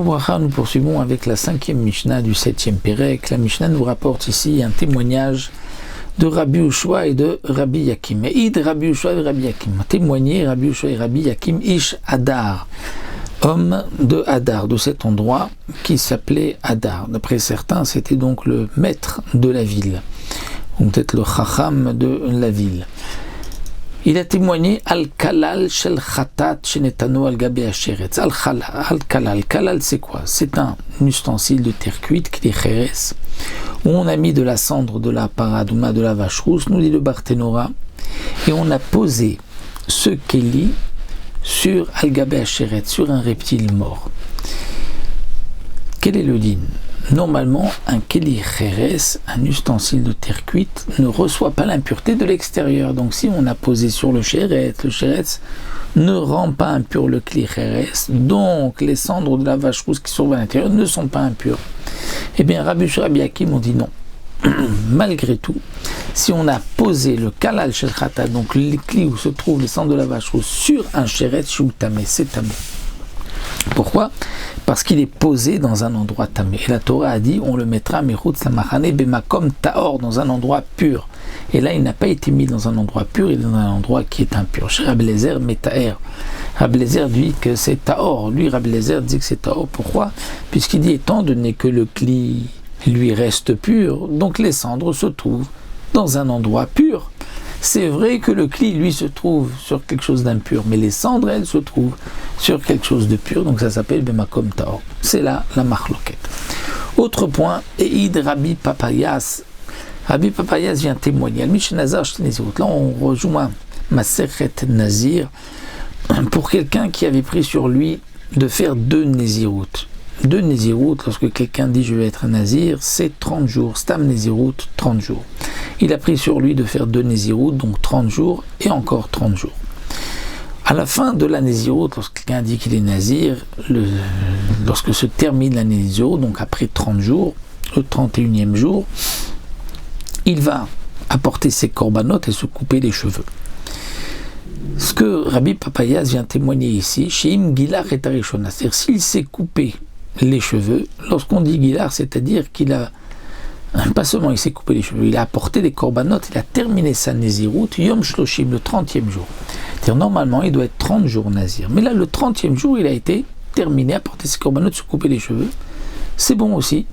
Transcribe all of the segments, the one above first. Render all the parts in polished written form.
bracha, nous poursuivons avec la 5e Mishnah du 7e Pérec. La Mishnah nous rapporte ici un témoignage de Rabbi Ushua et de Rabbi Yakim. Id Rabbi Ushua et Rabbi Yakim. Témoigner Rabbi Ushua et Rabbi Yakim Ish Hadar, homme de Hadar, de cet endroit qui s'appelait Hadar. D'après certains, c'était donc le maître de la ville, ou peut-être le chacham de la ville. Il a témoigné Al-Kalal Shel Khatat Shenetano Al-Gabe Asheretz. Al-Kalal. Kalal, c'est quoi? C'est un ustensile de terre cuite, qui est Kheres, où on a mis de la cendre de la paradouma, de la vache rousse, nous dit le Barthénora, et on a posé ce Kéli sur Al-Gabe Asheretz, sur un reptile mort. Quel est le din? Normalement, un Kéli Kheres, un ustensile de terre cuite, ne reçoit pas l'impureté de l'extérieur. Donc si on a posé sur le Sheretz ne rend pas impur le Kéli Kheres, donc les cendres de la vache rousse qui sont à l'intérieur ne sont pas impures. Eh bien, Rabbi Ushua et Rabbi Yakim ont dit non. Malgré tout, si on a posé le Kalal Shel Khatat, donc le Kéli où se trouvent les cendres de la vache rousse, sur un Sheretz, c'est tamé. Pourquoi? Parce qu'il est posé dans un endroit tamé. Et la Torah a dit, on le mettra Mechut Samachane Bemakom Taor, dans un endroit pur. Et là, il n'a pas été mis dans un endroit pur, il est dans un endroit qui est impur. Chez Rabbi Eliezer, Metaer. Rabbi Eliezer dit que c'est Taor. Lui, Rabbi Eliezer dit que c'est Taor. Pourquoi? Puisqu'il dit, étant donné que le Kli lui reste pur, donc les cendres se trouvent dans un endroit pur. C'est vrai que le Kli, lui, se trouve sur quelque chose d'impur, mais les cendres, elles, se trouvent sur quelque chose de pur, donc ça s'appelle Bemakom Taor. C'est là la marloquette. Autre point, Eid Rabbi Papayas. Rabbi Papayas vient témoigner. Là, on rejoint Masechet Nazir pour quelqu'un qui avait pris sur lui de faire 2 Néziroutes. 2 Néziroutes, lorsque quelqu'un dit je vais être un Nazir, c'est 30 jours. Stam Néziroute, 30 jours. Il a pris sur lui de faire 2 Néziroutes, donc 30 jours et encore 30 jours. À la fin de la Néziroute, lorsque quelqu'un dit qu'il est Nazir, lorsque se termine la Néziroute, donc après 30 jours, le 31e jour, il va apporter ses corbanotes et se couper les cheveux. Ce que Rabbi Papayas vient témoigner ici, Sheim Gilar et Tarishona, c'est-à-dire s'il s'est coupé les cheveux, lorsqu'on dit Gilar, c'est-à-dire qu'il a, pas seulement il s'est coupé les cheveux, il a apporté des corbanotes, il a terminé sa Néziroute, Yom Shloshim, le 30e jour. C'est-à-dire normalement il doit être 30 jours Nazir, mais là le 30e jour il a été terminé, apporter ses corbanotes, se couper les cheveux. C'est bon aussi.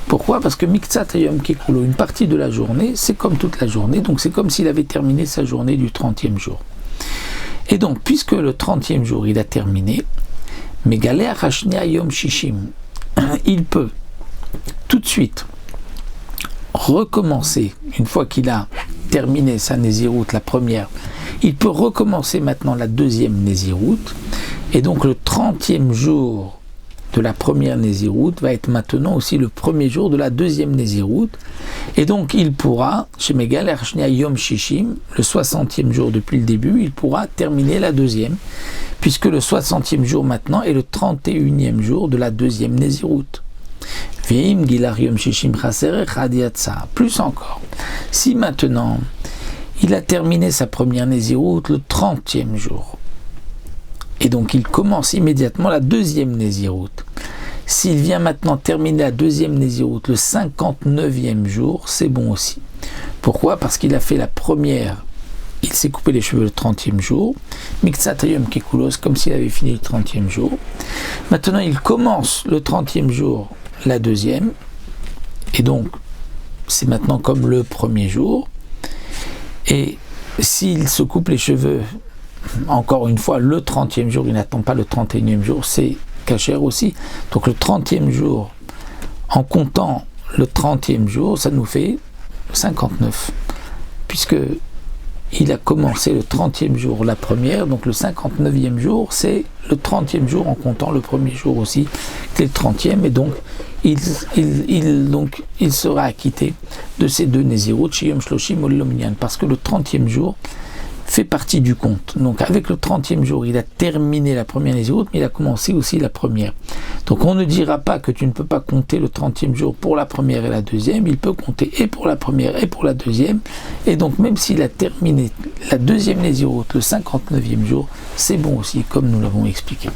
Pourquoi? Parce que Miktsat Yom Kekulo, une partie de la journée, c'est comme toute la journée, donc c'est comme s'il avait terminé sa journée du 30e jour. Et donc, puisque le 30e jour il a terminé, Megaleh Hashnia Yom Shishim, il peut tout de suite recommencer, une fois qu'il a terminé sa Néziroute, la première, il peut recommencer maintenant la deuxième Néziroute, et donc le 30e jour de la première Néziroute va être maintenant aussi le premier jour de la deuxième Néziroute, et donc il pourra, chez Megal Ershnia Yom Shishim, le 60e jour depuis le début, il pourra terminer la deuxième, puisque le 60e jour maintenant est le 31e jour de la deuxième Néziroute. Vim Gilar Yom Shishim Chaserech Hadiatsa. Plus encore, si maintenant il a terminé sa première Néziroute le 30e jour, et donc il commence immédiatement la deuxième Néziroute. S'il vient maintenant terminer la deuxième Néziroute le 59e jour, c'est bon aussi. Pourquoi? Parce qu'il a fait la première, il s'est coupé les cheveux le 30e jour, Miktsat Yom Kekulos, comme s'il avait fini le 30e jour. Maintenant il commence le 30e jour la deuxième, et donc c'est maintenant comme le premier jour, et s'il se coupe les cheveux encore une fois, le 30e jour, il n'attend pas le 31e jour, c'est cachère aussi. Donc le 30e jour, en comptant le 30e jour, ça nous fait 59. Puisque il a commencé le 30e jour la première, donc le 59e jour, c'est le 30e jour en comptant le premier jour aussi, qui est le 30e, et donc il sera acquitté de ces 2 Néziroutes, Shiyom Shloshim Olominian, parce que le 30e jour fait partie du compte. Donc avec le 30e jour, il a terminé la première Néziroute, mais il a commencé aussi la première. Donc on ne dira pas que tu ne peux pas compter le 30e jour pour la première et la deuxième, il peut compter et pour la première et pour la deuxième, et donc même s'il a terminé la deuxième Néziroute le 59e jour, c'est bon aussi, comme nous l'avons expliqué.